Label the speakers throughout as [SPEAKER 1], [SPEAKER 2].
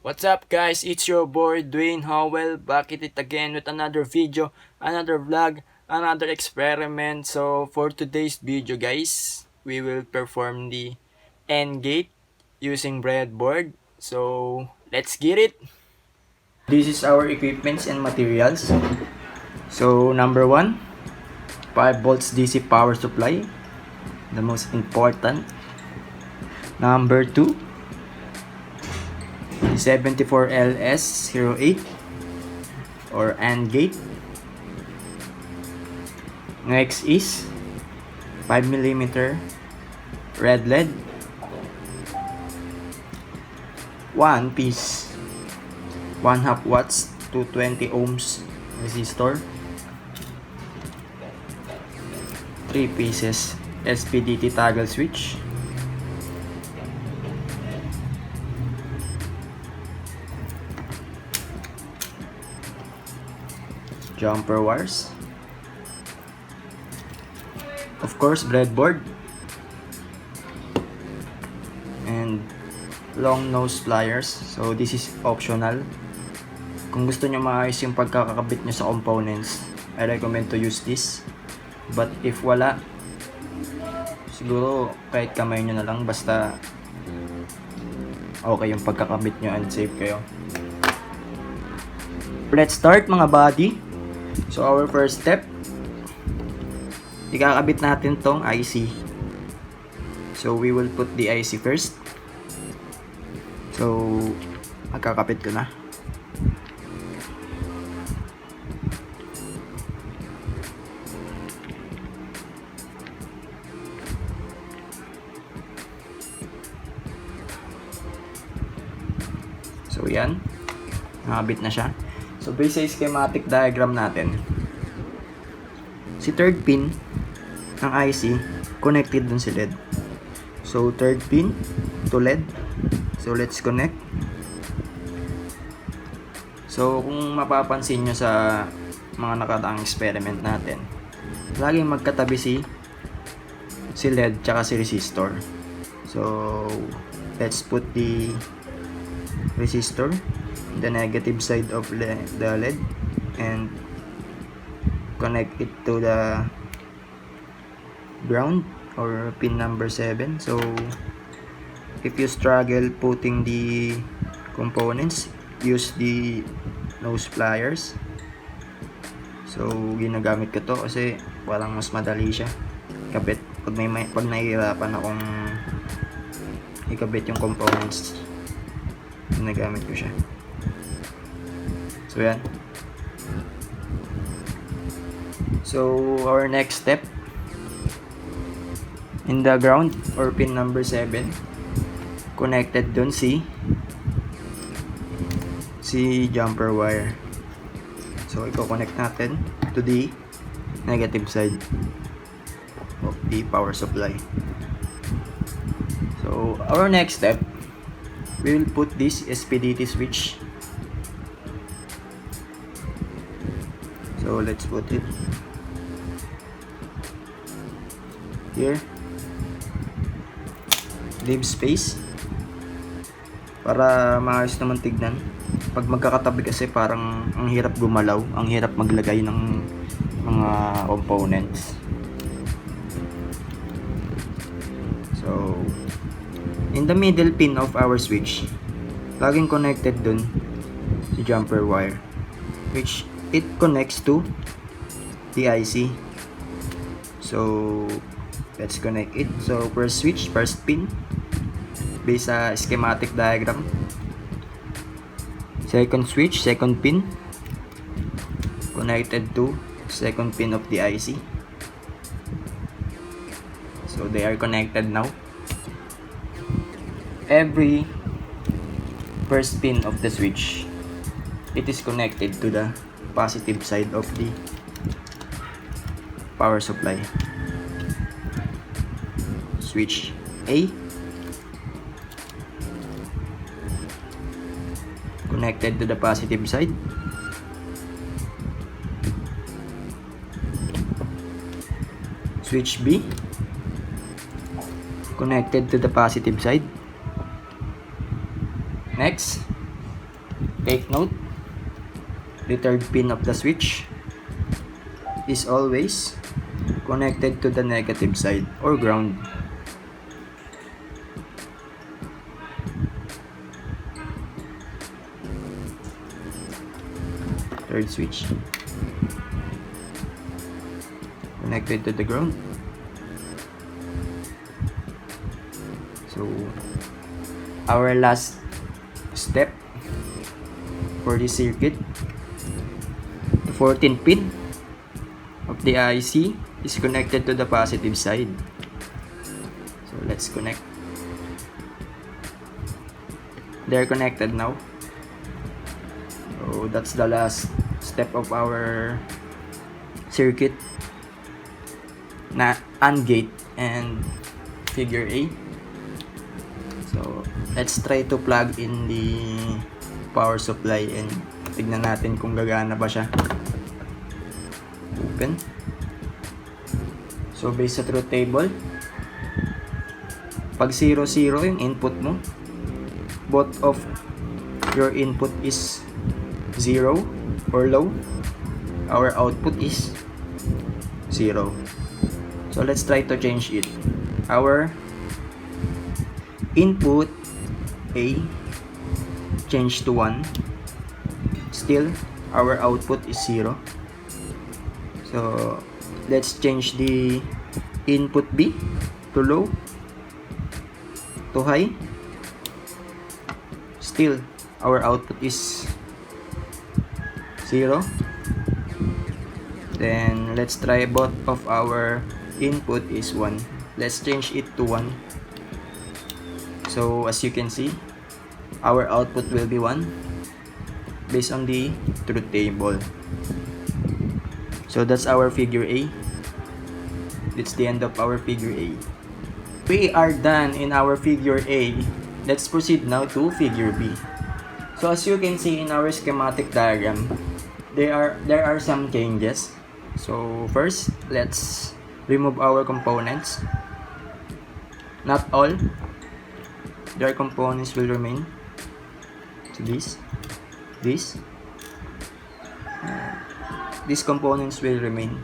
[SPEAKER 1] What's up guys, it's your boy Dwayne Howell back at it again with another video, another vlog, another experiment. So for today's video guys, we will perform the N gate using breadboard. So let's get it. This is our equipments and materials. So number 1, 5 volts DC power supply, the most important. Number 2, 74LS08 or AND gate. Next is 5mm red LED, 1 piece 1/2 watts to 20 ohms resistor, 3 pieces SPDT toggle switch, jumper wires, of course breadboard, and long nose pliers. So this is optional. Kung gusto nyo maayos yung pagkakakabit nyo sa components, I recommend to use this. But if wala, siguro kahit kamay nyo na lang, basta okay yung pagkakabit nyo and safe kayo. Let's start mga buddy. So our first step, ikakabit natin tong IC. So we will put the IC first. So magkakabit ko na. So yan, nakabit na siya. So based sa schematic diagram natin, si third pin ng IC connected dun si LED. So third pin to LED. So let's connect. So kung mapapansin nyo sa mga nakataang experiment natin, laging magkatabi si LED tsaka si resistor. So let's put the resistor the negative side of the LED and connect it to the ground or pin number 7. So if you struggle putting the components, use the nose pliers. So ginagamit ko to kasi parang mas madali siya ikabit pag nahihirapan akong ikabit yung components. Ginagamit ko siya. So yan. So our next step, in the ground or pin number 7, connected dun si jumper wire. So i-connect natin to the negative side of the power supply. So our next step, we will put this SPDT switch. So let's put it here. Leave space para maayos naman tignan. Pag magkakatabi kasi parang ang hirap gumalaw, ang hirap maglagay ng mga components. So in the middle pin of our switch, laging connected dun si jumper wire, which it connects to the IC. So let's connect it. So first switch, first pin based sa schematic diagram. Second switch, second pin connected to second pin of the IC. So they are connected now. Every first pin of the switch, it is connected to the positive side of the power supply. Switch A connected to the positive side. Switch B connected to the positive side. Next, take note, the third pin of the switch is always connected to the negative side or ground. Third switch connected to the ground. So our last step for this circuit, the 14 pin of the IC is connected to the positive side. So let's connect. They're connected now. So that's the last step of our circuit na AND gate and figure A. So let's try to plug in the power supply and tignan natin kung gagana ba siya. Open. So based sa truth table, pag 0, 0 yung input mo, both of your input is 0 or low, our output is 0. So let's try to change it. Our input A change to 1, still our output is 0. So let's change the input B to low, to high, still our output is 0. Then let's try both of our input is 1. Let's change it to 1. So as you can see, our output will be 1 based on the truth table. So that's our figure A. It's the end of our figure A. We are done in our figure A. Let's proceed now to figure B. So as you can see in our schematic diagram, there are some changes. So first, let's remove our components. Not all their components will remain. So these components will remain.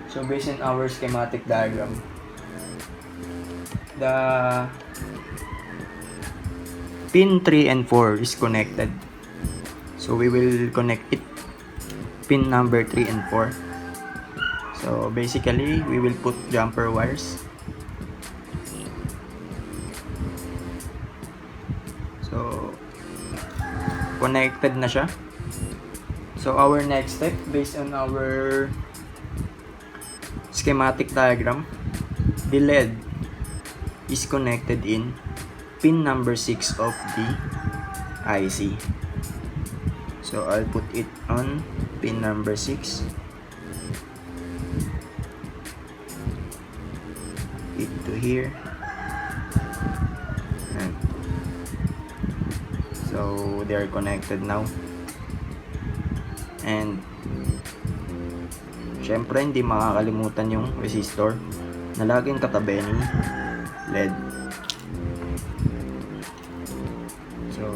[SPEAKER 1] So based on our schematic diagram, the pin 3 and 4 is connected. So we will connect it, pin number 3 and 4. So basically, we will put jumper wires. So connected na siya. So our next step, based on our schematic diagram, the LED is connected in pin number 6 of the IC. So I'll put it on pin number 6. It to here. And so they are connected now. And syempre hindi makakalimutan yung resistor na laging katabi ni LED. So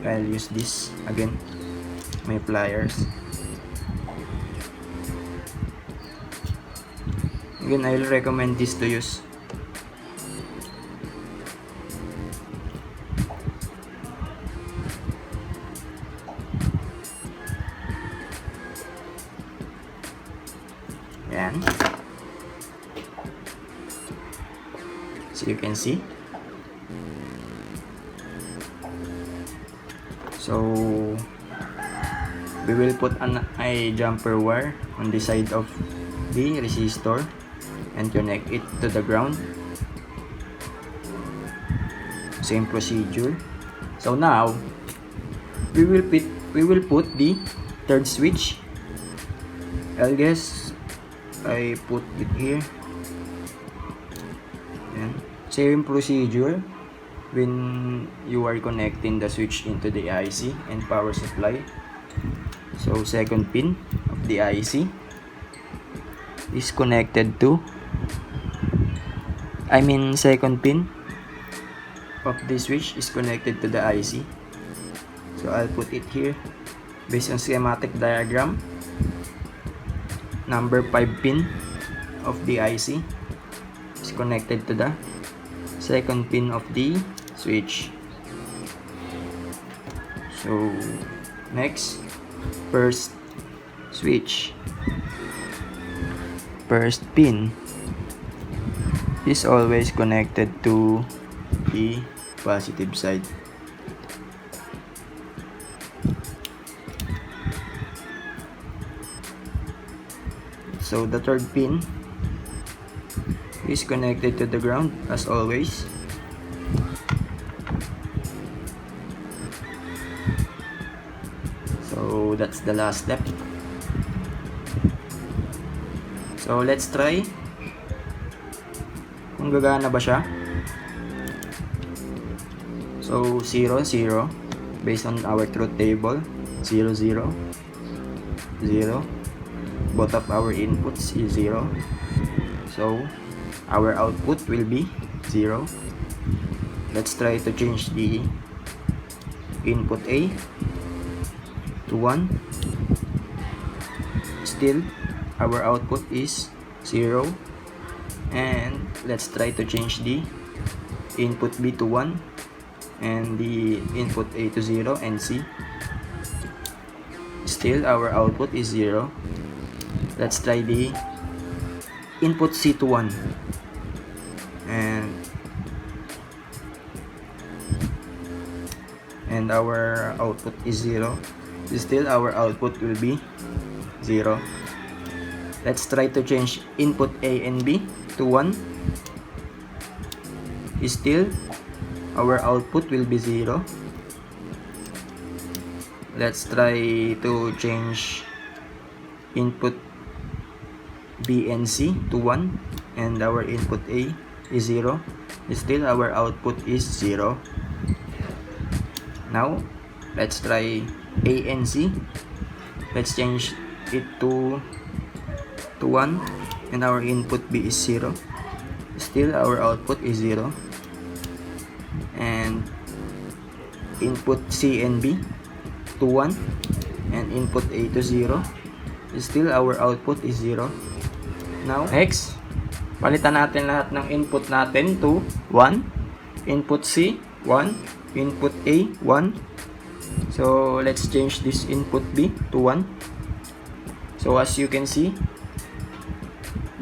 [SPEAKER 1] I'll use this again, my pliers. Again, I'll recommend this to use. Yan. So you can see. So we will put a jumper wire on the side of the resistor and connect it to the ground. Same procedure. So now we will put the third switch. I guess I put it here. Yan. Same procedure when you are connecting the switch into the IC and power supply. So second pin of the IC is connected to, second pin of the switch is connected to the IC. So I'll put it here based on schematic diagram. Number 5 pin of the IC is connected to the second pin of the switch. So next, first pin is always connected to the positive side. So the third pin is connected to the ground as always. So that's the last step. So let's try kung gagana ba siya. So 0, 0 based on our truth table. 0, 0, 0. Both of our inputs is 0. So our output will be 0. Let's try to change the input A to 1. Still our output is 0. And let's try to change the input B to 1 and the input A to 0 and C. Still our output is 0. Let's try the input C to 1 and our output is 0. Still our output will be 0. Let's try to change input A and B to 1. Still our output will be 0. Let's try to change input B and C to 1 and our input A is 0. Still our output is 0. Now let's try A and C. Let's change it to 1 and our input B is 0. Still our output is 0. And input C and B to 1 and input A to 0. Still our output is 0. Now next, palitan natin lahat ng input natin to 1. Input C 1, input A 1. So let's change this input B to 1. So as you can see,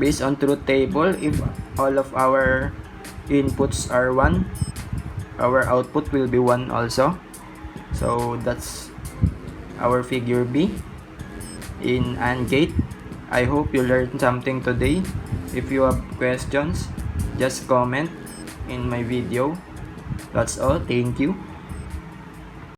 [SPEAKER 1] based on truth table, if all of our inputs are 1, our output will be 1 also. So that's our figure B in AND gate. I hope you learned something today. If you have questions, just comment in my video. That's all. Thank you.